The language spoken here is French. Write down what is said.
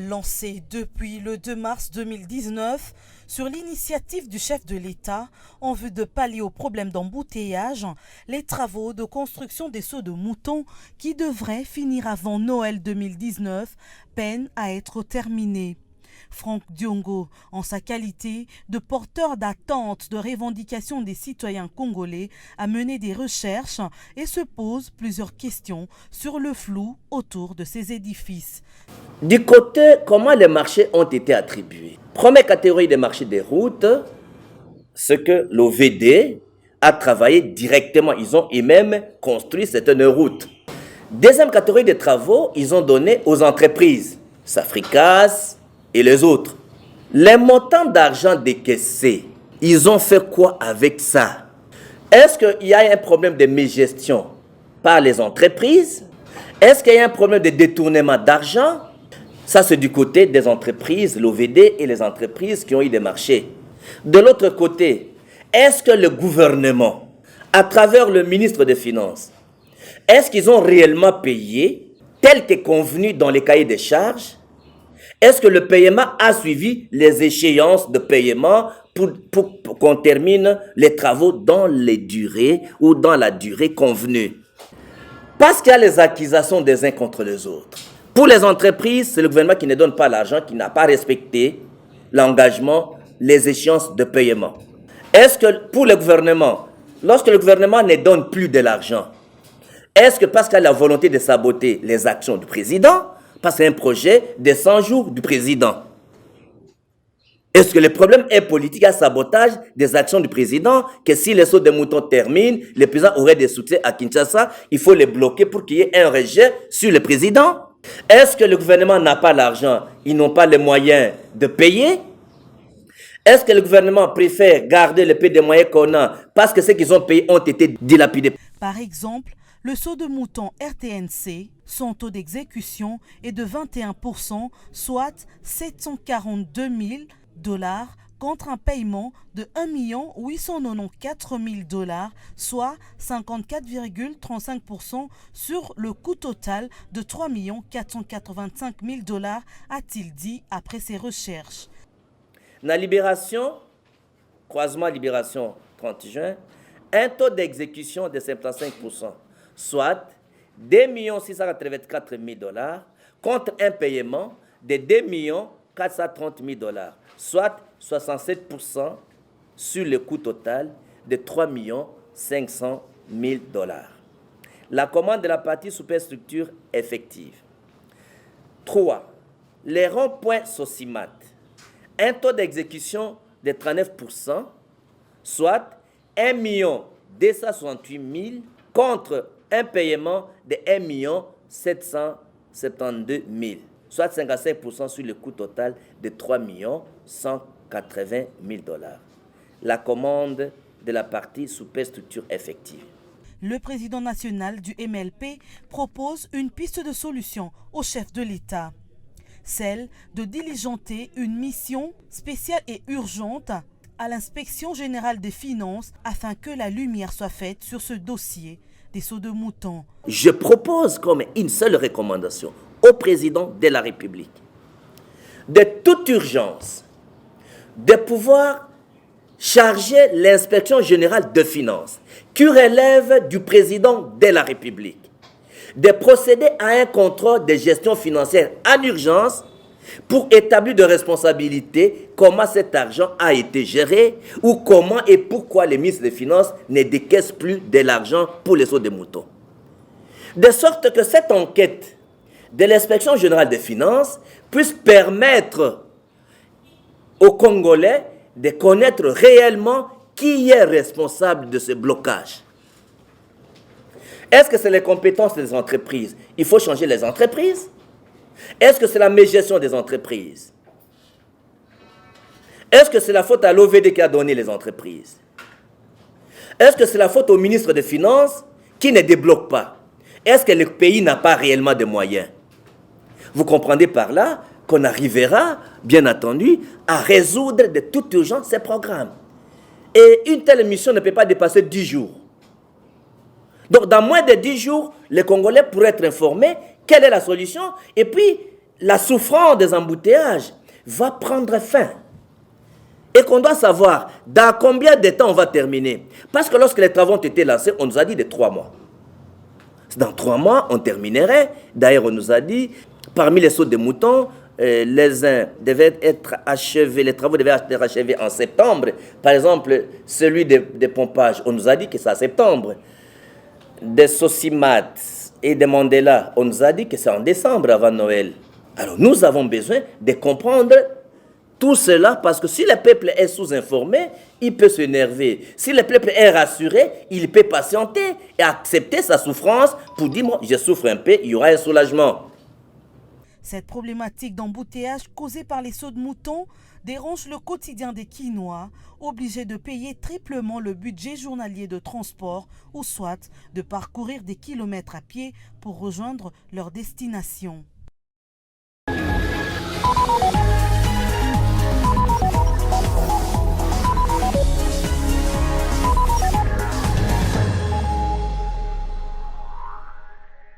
Lancé depuis le 2 mars 2019 sur l'initiative du chef de l'État en vue de pallier aux problèmes d'embouteillage, les travaux de construction des seaux de mouton qui devraient finir avant Noël 2019 peinent à être terminés. Franck Diongo, en sa qualité de porteur d'attentes de revendications des citoyens congolais, a mené des recherches et se pose plusieurs questions sur le flou autour de ces édifices. Du côté, comment les marchés ont été attribués? Première catégorie des marchés des routes, ce que l'OVD a travaillé directement. Ils ont eux-mêmes construit certaines routes. Deuxième catégorie des travaux, ils ont donné aux entreprises, Safricas et les autres. Les montants d'argent décaissés, ils ont fait quoi avec ça? Est-ce qu'il y a un problème de mégestion par les entreprises? Est-ce qu'il y a un problème de détournement d'argent? Ça, c'est du côté des entreprises, l'OVD et les entreprises qui ont eu des marchés. De l'autre côté, est-ce que le gouvernement, à travers le ministre des Finances, est-ce qu'ils ont réellement payé tel que convenu dans les cahiers des charges? Est-ce que le paiement a suivi les échéances de paiement pour qu'on termine les travaux dans les durées ou dans la durée convenue? Parce qu'il y a les accusations des uns contre les autres. Pour les entreprises, c'est le gouvernement qui ne donne pas l'argent, qui n'a pas respecté l'engagement, les échéances de paiement. Est-ce que pour le gouvernement, lorsque le gouvernement ne donne plus de l'argent, est-ce que parce qu'il a la volonté de saboter les actions du président, parce que c'est un projet de 100 jours du président? Est-ce que le problème est politique à sabotage des actions du président, que si les sauts de moutons terminent, le président aurait des soutiens à Kinshasa, il faut les bloquer pour qu'il y ait un rejet sur le président? Est-ce que le gouvernement n'a pas l'argent, ils n'ont pas les moyens de payer? Est-ce que le gouvernement préfère garder le peu de moyens qu'on a parce que ceux qu'ils ont payés ont été dilapidés? Par exemple, le seau de mouton RTNC, son taux d'exécution est de 21%, soit 742 000 $ contre un paiement de 1 894 000 $, soit 54,35% sur le coût total de 3 485 000 $, a-t-il dit après ses recherches. La Libération, croisement Libération 30 juin, un taux d'exécution de 75%, soit 2 684 000 $ contre un paiement de 2 430 000 $, soit 67% sur le coût total de 3 500 000 $. La commande de la partie superstructure effective. 3. Les ronds-points Sosimat. Un taux d'exécution de 39%, soit 1 268 000 contre un paiement de 1 772 000, soit 55% sur le coût total de 3 180 000 $. La commande de la partie superstructure effective. Le président national du MLP propose une piste de solution au chef de l'État. Celle de diligenter une mission spéciale et urgente à l'inspection générale des finances afin que la lumière soit faite sur ce dossier des seaux de mouton. Je propose comme une seule recommandation au président de la République, de toute urgence, de pouvoir charger l'inspection générale des finances qui relève du président de la République, de procéder à un contrôle de gestion financière en urgence pour établir de responsabilités comment cet argent a été géré ou comment et pourquoi les ministres des Finances ne décaissent plus de l'argent pour les seaux de moutons. De sorte que cette enquête de l'inspection générale des finances puisse permettre aux Congolais de connaître réellement qui est responsable de ce blocage. Est-ce que c'est les compétences des entreprises? Il faut changer les entreprises. Est-ce que c'est la mégestion des entreprises? Est-ce que c'est la faute à l'OVD qui a donné les entreprises? Est-ce que c'est la faute au ministre des Finances qui ne débloque pas? Est-ce que le pays n'a pas réellement de moyens? Vous comprenez par là qu'on arrivera, bien entendu, à résoudre de toute urgence ces programmes. Et une telle mission ne peut pas dépasser 10 jours. Donc, dans moins de 10 jours, les Congolais pourraient être informés quelle est la solution et puis la souffrance des embouteillages va prendre fin. Et qu'on doit savoir dans combien de temps on va terminer. Parce que lorsque les travaux ont été lancés, on nous a dit de 3 mois. Dans 3 mois, on terminerait. D'ailleurs, on nous a dit, parmi les sauts de moutons, les uns devaient être achevés, les travaux devaient être achevés en septembre. Par exemple, celui des pompages, on nous a dit que c'est en septembre. Des Sosimat et des Mandela, on nous a dit que c'est en décembre avant Noël. Alors nous avons besoin de comprendre tout cela parce que si le peuple est sous-informé, il peut s'énerver. Si le peuple est rassuré, il peut patienter et accepter sa souffrance pour dire, moi, je souffre un peu, il y aura un soulagement. Cette problématique d'embouteillage causée par les sauts de moutons dérange le quotidien des Quinois, obligés de payer triplement le budget journalier de transport ou soit de parcourir des kilomètres à pied pour rejoindre leur destination.